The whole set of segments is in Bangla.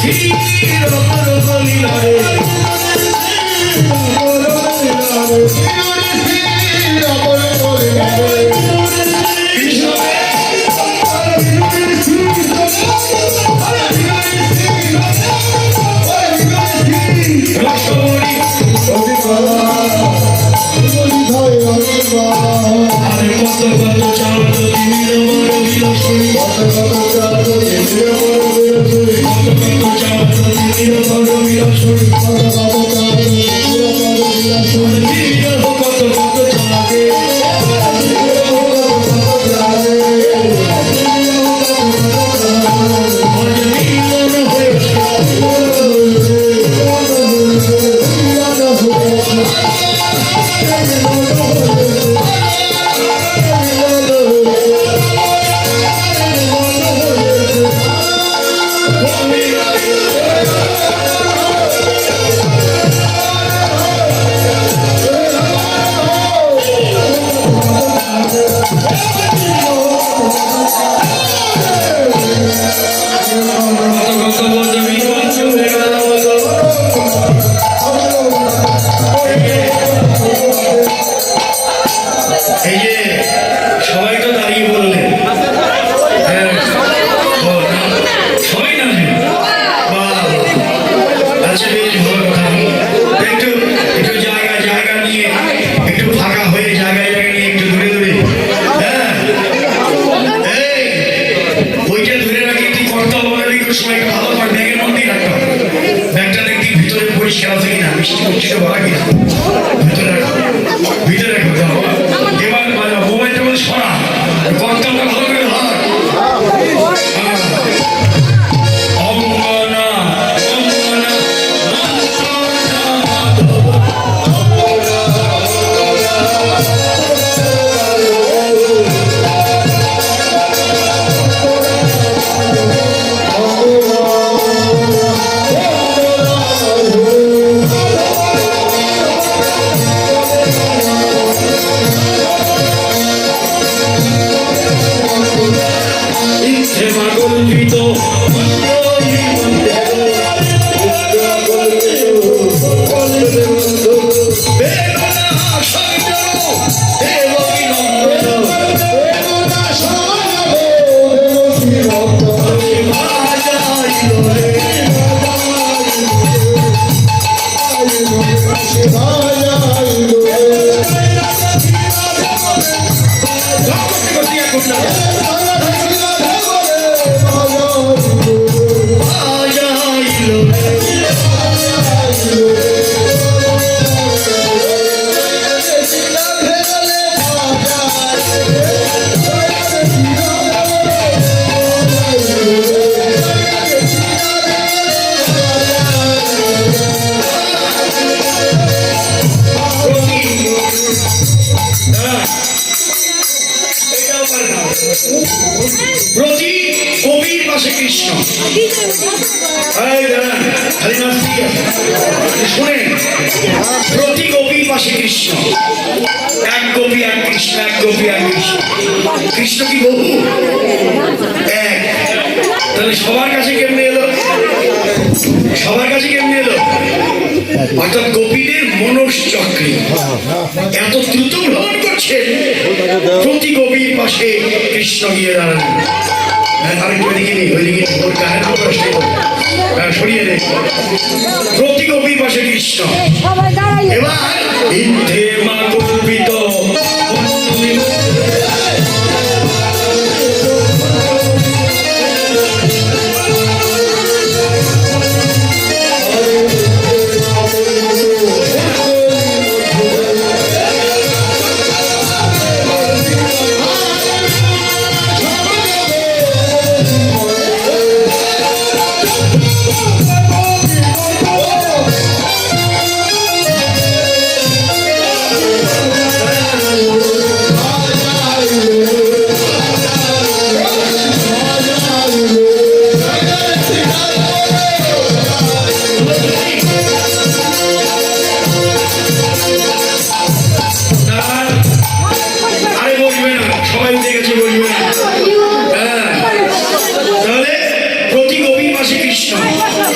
Oh,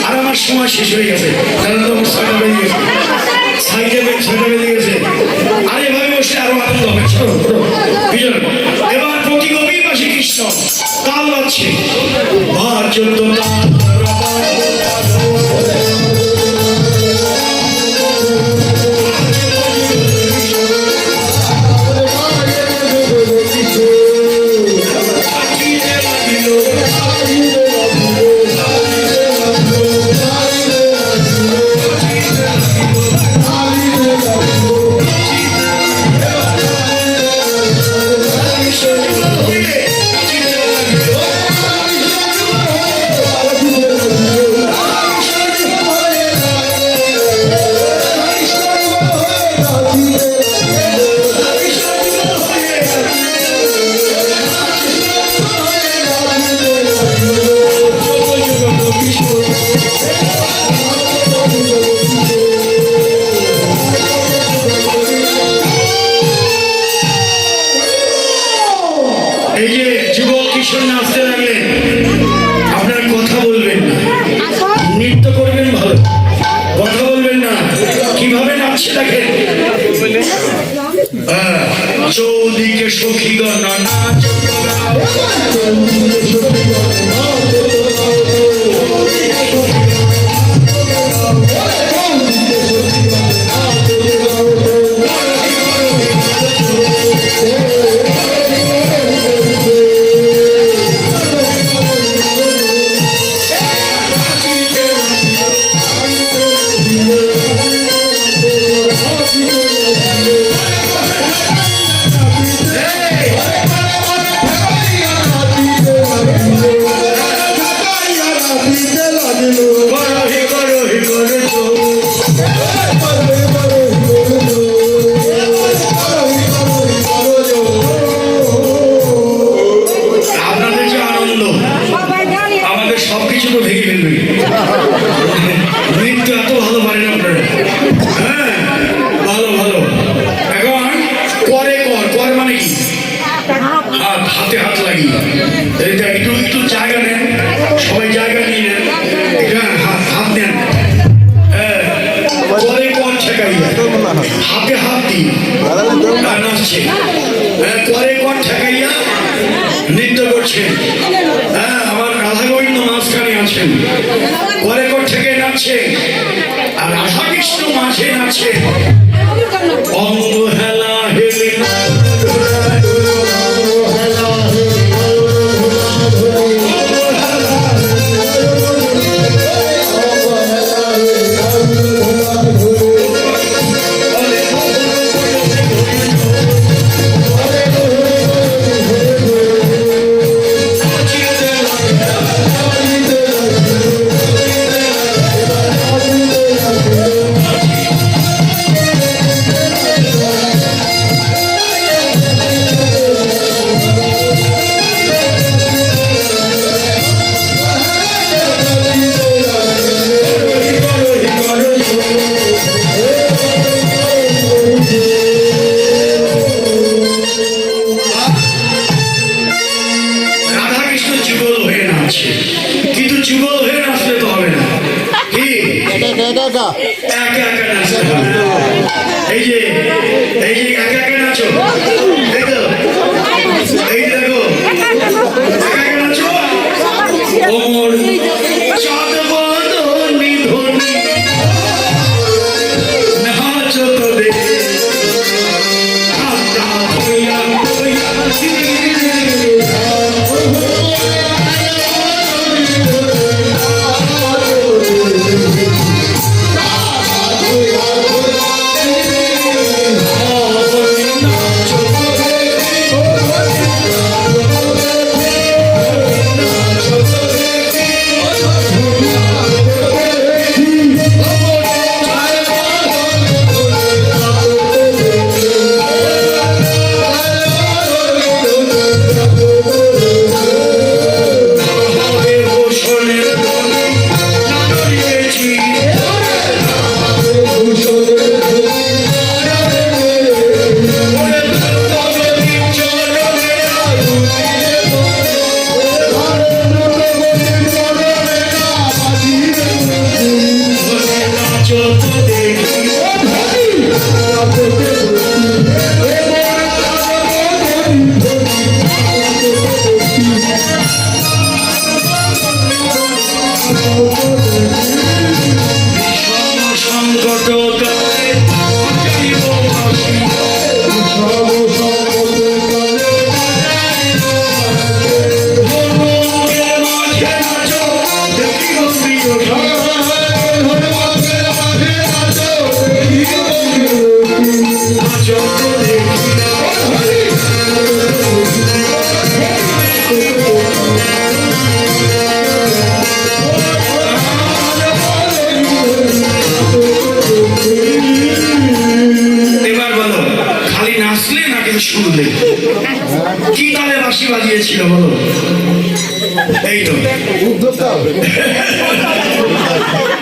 আর আমার সময় শেষ হয়ে গেছে, কারণ তো আমার 6টা বেজে গেছে, 6টা বেজে গেছে। আর এভাবে বসে আরো আনন্দ হবে। এবার প্রতি কবিবাসী কৃষ্ণ তাল বাজছে, ভার চন্দ্র চৌদিকে সখীগণ নাচ হাতে হাত লাগিয়ে একটু জায়গা নেন, সবাই জায়গা নিয়ে নেন, হাত নেন, করে কর ঠেকাইয়া হাতে হাত দিয়ে নাচছে, করে কর ঠেকাইয়া নৃত্য করছে। আমার রাধা গোবিন্দ মাঝখানে আছেন, করে কর ঠেকে নাচছে, আর রাধা কৃষ্ণ মাঝে নাচছে। অঙ্গ হেলা হেলে কিন্তু যুগল হয়ে নাচলে তো হবে না, এই যে একা একা নাচো, এই দেখো একা একা নাচো। ওমর চাঁদ বদনি ধনি নাচো তোদের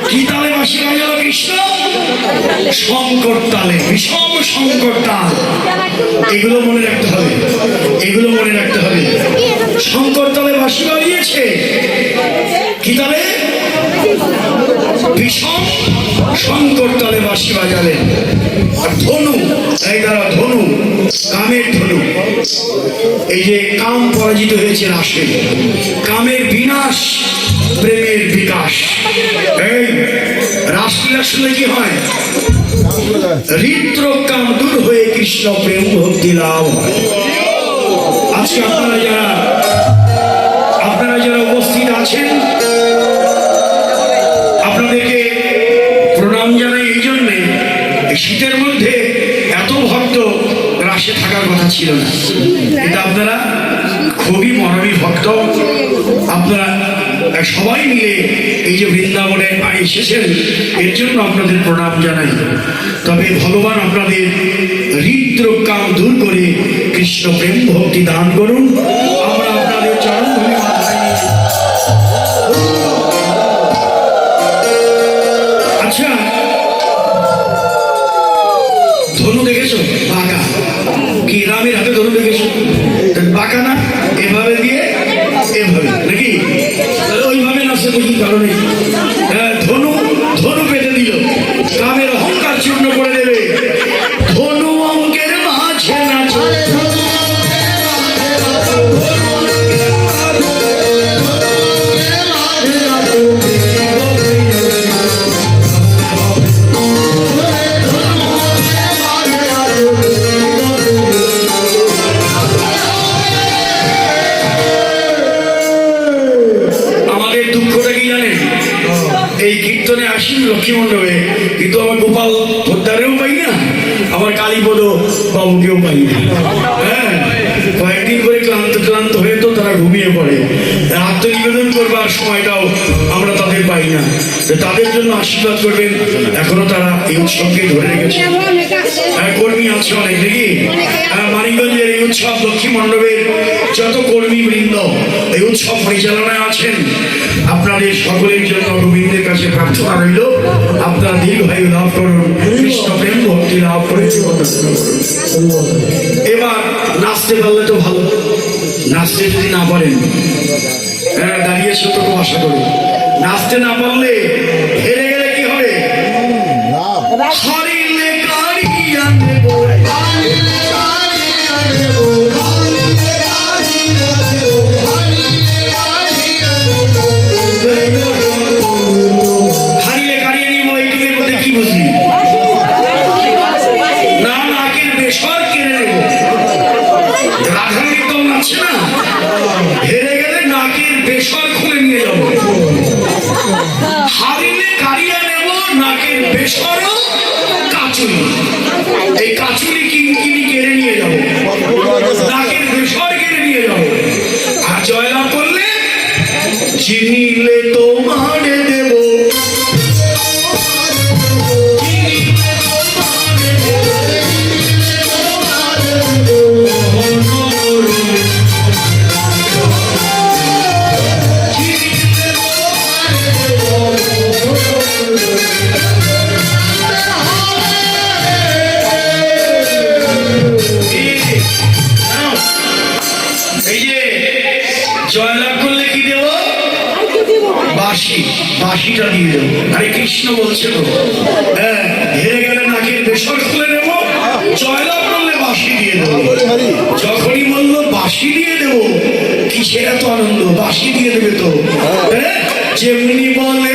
কি তালে বাঁশি বাজালো কৃষ্ণ? শঙ্কর তালে, বিষম শঙ্কর তাল। এগুলো মনে রাখতে হবে, এগুলো মনে রাখতে হবে। শঙ্কর তালে বাঁশি বাজিয়েছে, কি তালে? বিষম শঙ্কর তালে বাঁশি বাজালেন। আর ধনু, এই দ্বারা ধনু, কামের ধনু। এই যে কাম পরাজিত হয়েছে রাসে, কামের বিনাশ, প্রেমের বিকাশ। এই রাসলীলা শুনে কি হয়? হৃদ্র কাম দূর হয়ে কৃষ্ণ প্রেম ভক্তি লাভ হয়। আজকে আপনারা যারা উপস্থিত আছেন, আপনাদেরকে প্রণাম জানাই এই জন্যে, শীতের মধ্যে এত ভক্ত রাসে থাকার কথা ছিল না, কিন্তু আপনারা খুবই মহাবী ভক্ত। আপনারা সবাই মিলে এই যে বৃন্দাবনে এসেছেন, এর জন্য আপনাদের প্রণাম জানাই। তবে ভগবান আপনাদের হৃদ্র কাম দূর করে কৃষ্ণ প্রেম ভক্তি দান করুন। আমরা আপনাদের চরণ ধরে মাথায় নিয়ে, আচ্ছা ধনু দেখেছো? বাঁকা, কি রামের হাতে ধনু দেখেছো? বাঁকা না, এভাবে দিয়ে এভাবে নাকি, ওইভাবে নাচে তো কি কারণে? ধনু ধনু পেতে দিল, কামের অহংকার চূর্ণ করে দেবে। ধনু অঙ্কের মাঝে নাচে, এই কীর্তনে আসি লক্ষ্মী মণ্ডপে, কিন্তু আমার গোপাল পোদ্দারেও পাই না, আমার কালীপদ বাবুকেও পাই না। হ্যাঁ, কয়েকদিন করে ক্লান্ত হয়ে তো তারা ঘুমিয়ে পড়ে, আত্মনিবেদন করবার সময়টাও আমরা তাদের পাই না। তাদের জন্য আশীর্বাদ করবেন, এখনো তারা এই উৎসবকে ধরে রেখেছে। কর্মী আছে অনেক নাকি, মানিকগঞ্জের এই উৎসব লক্ষ্মী মণ্ডপের যত কর্মী বৃন্দ এই উৎসব পরিচালনায় আছেন, আপনাদের সকলের জন্য গোবিন্দের কাছে প্রার্থনা রইল, আপনারা দীর্ঘায়ু লাভ করুন, কৃষ্ণ প্রেম ভক্তি লাভ করে। এবার নাচতে পারলে তো ভালো, নাচতে যদি না পারেন, দাঁড়িয়ে সতর্ক আশা করি, নাচতে না পারলে হেরে গেলে কি হবে? হারিলে কারিয়া নেব, হারিলে কারিয়ে নিব, এইটুকের মধ্যে কি বুঝলি? না, নাকের বেসর কেড়ে নেব। রাধারানী তো নাচছে না, হেরে গেলে নাকের বেসর খুলে নিয়ে যাব। হারিলে কারিয়া নেব, নাকের বেসরও কাচুরি, এই কাচুরি কিনকিনি কেড়ে নিয়ে যাব, নাকের বেসর কেড়ে নিয়ে যাব। আর জয়লাভ করলে চিনিলে তোমারে দেব, এই যে জয়লাভ করলে কি দেব? বাঁশি, বাঁশিটা দিয়ে দেবো। আরে কৃষ্ণ বলছে তো, হ্যাঁ, হেরে গেলে নাকের বেসর খুলে নেব, জয়লাভ করলে বাঁশি দিয়ে দেবো। যখনই বললো বাঁশি দিয়ে দেবো, কিসের এত আনন্দ? বাঁশি দিয়ে দেবে তো, হ্যাঁ, যেমনি বলে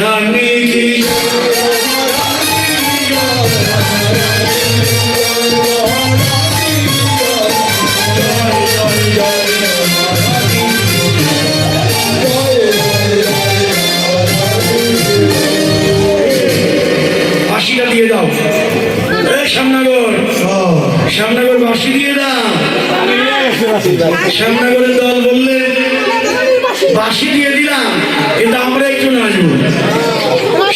রানী কি বাঁশিটা দিয়ে দাও। শ্যামনগর শ্যামনগর বাঁশি দিয়ে দাও। শ্যামনগরের দল বললে বাঁশি দিয়ে দিলাম, কিন্তু আমরা একটু নাচবো।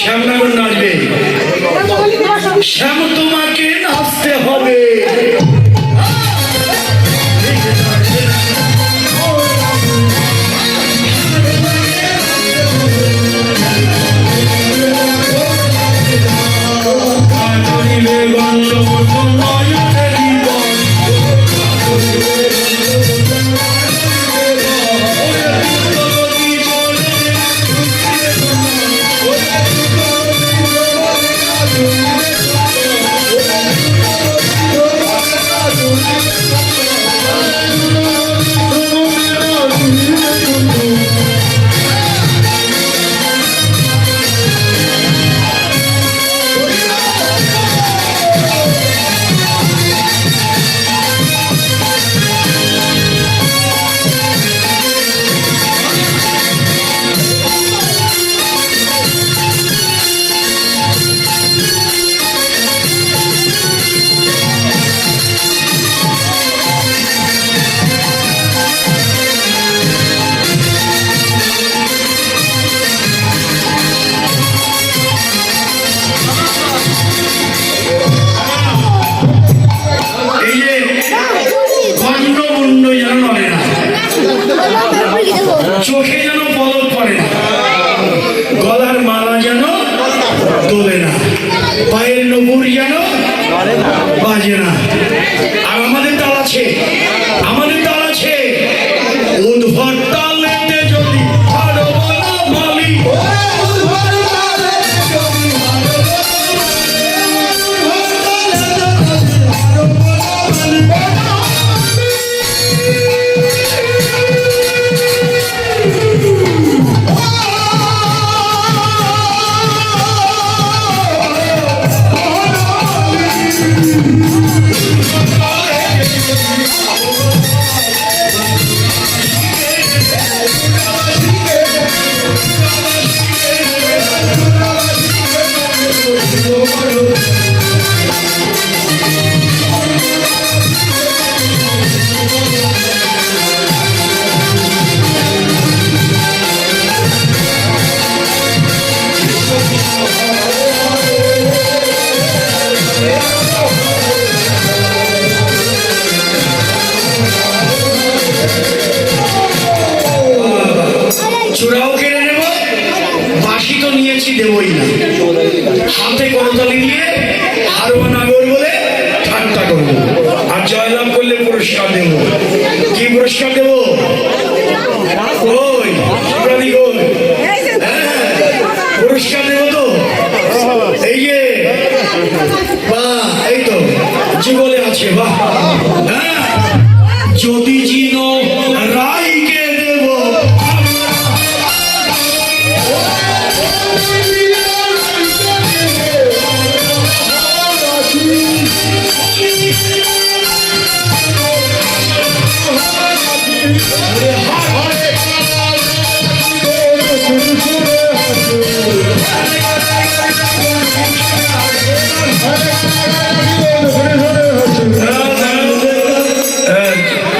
শ্যামনগর নাচবে। শ্যাম তোমাকে নাচতে হবে। চোখে যেন পলক পড়ে না, গলার মালা যেন তোলে না, পায়ের নপুর যেন বাজে না। আর আমাদের তাল আছে, আমাদের তাল আছে। উদ্ভট তালেতে যদি হারবো না বলি, চূড়াও কেড়ে নেব, বাঁশি তো নিয়েছি দেবই না। হাতে করতালি দিয়ে হারবা নাগর বলে ঠাট্টা করবো, আর জয়লাভ করলে পুরস্কার দেব। কি পুরস্কার দেব? ওই পুরস্কার দেব তো। এই যে বাহ, এই তো জীবনে আছে। বাহ, হ্যাঁ, যদি জিনো রায়কে দেব,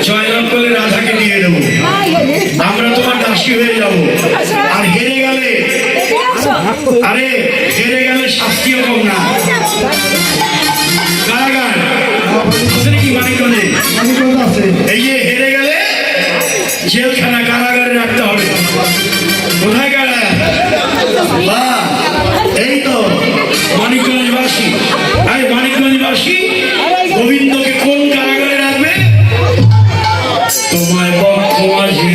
জয়লাভ করলে রাধাকে দিয়ে দেবো, আমরা তোমার দাসী হয়ে যাবো। আর হেরে গেলে, আরে হেরে গেলে শাস্তিও কম না। কারাগার কি মানিকগঞ্জে? এই যে হেরে গেলে জেলখানা, কারাগারে রাখতে হবে। কোথায় কারাগার? বাহ, এই তো মানিকগঞ্জবাসী। আরে মানিকগঞ্জবাসী গোবিন্দকে কোন কারাগারে রাখবে? তোমায় বক্ষ মাঝে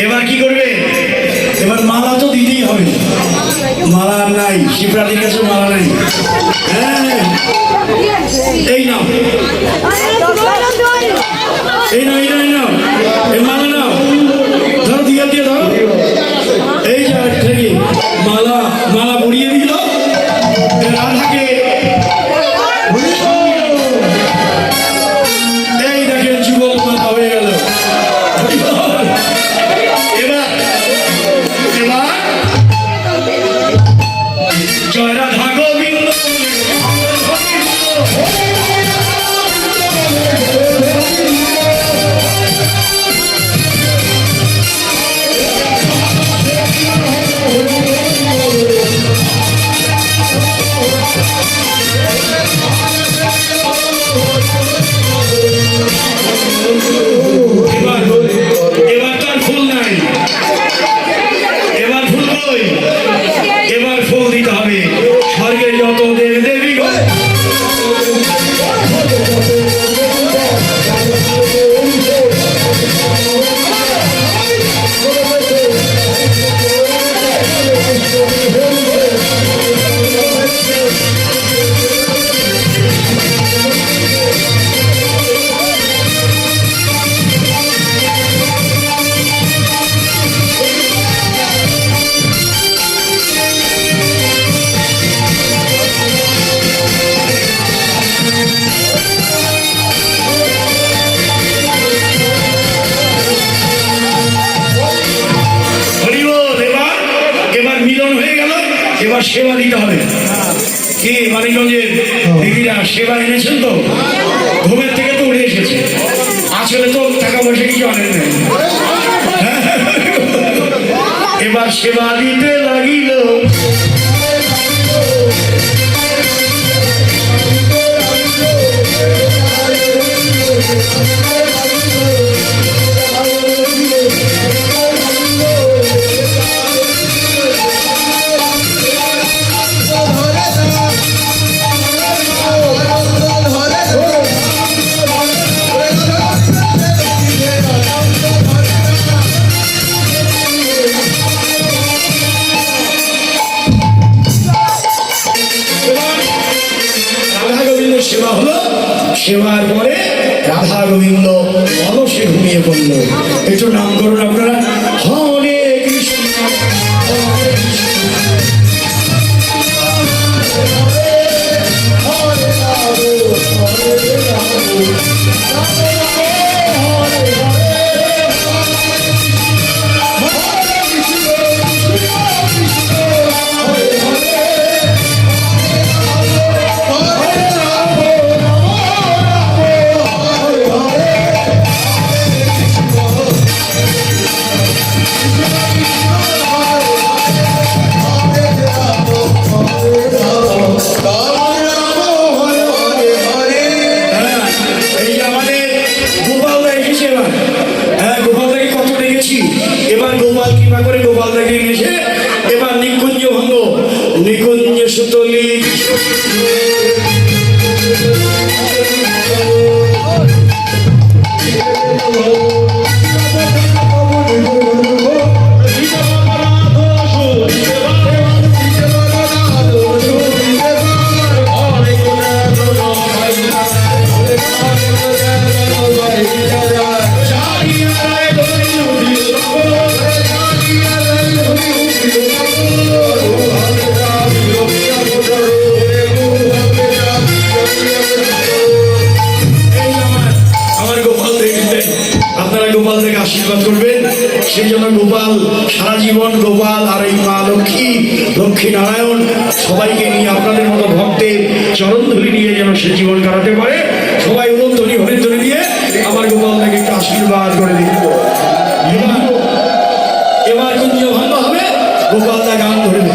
এবার কি করবে? এবার মালা তো দিতেই হবে। মালা আর নাই, শিবরাত্রির কাছে মালা নাই। হ্যাঁ, এই নাও, এই নাও, এই নাও, এই নাও, এই মালা নাও, ধরো, দিয়ে দিয়ে ধরো। এই যে আরেকটা কি মালা, মালা পরিয়ে দিল রাধাকে। এই দেখেন যুগল মালা হয়ে গেল। এবার এবার জয় রাধা গোবিন্দ। এবার এবার তার ফুল নাই, এবার ফুল কই? এবার ফুল দিতে হবে স্বর্গের যত দেব দেবী গো। এবার সেবা দিতে হবে। কি মানিকগঞ্জের দিদিরা সেবা এনেছেন তো? ঘুমের থেকে তো উঠে এসেছে, আসলে তো টাকা পয়সা কিছু আনেন নাই। এবার সেবা দিতে লাগিল। সেবা হলো, সেবার পরে রাধা গোবিন্দ অলসে ঘুমিয়ে পড়ল। একটু নাম করুন আপনারা, হরে কৃষ্ণ হরে কৃষ্ণ হরে রাম হরে রাম এবার গোপাল কৃপা করে গোপাল দেখে গেছে। এবার নিকুঞ্জ ভঙ্গ, নিকুঞ্জ সুতলি গোপাল থেকে আশীর্বাদ করবেন। সেই জন্য গোপাল সারা জীবন, গোপাল আর এই মা লক্ষ্মী, লক্ষ্মী নারায়ণ সবাইকে নিয়ে আপনাদের মতো ভক্তের চরণ ধরে নিয়ে যেন সে জীবন কাটাতে পারে। সবাই উলধ্বনি হরিধ্বনি দিয়ে আমার গোপাল থেকে একটু আশীর্বাদ করে দিন। এবার কুঞ্জ ভঙ্গ হবে, গোপালদা গান ধরবে,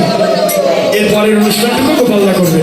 এরপরের অনুষ্ঠানটুকু গোপালদা করবে।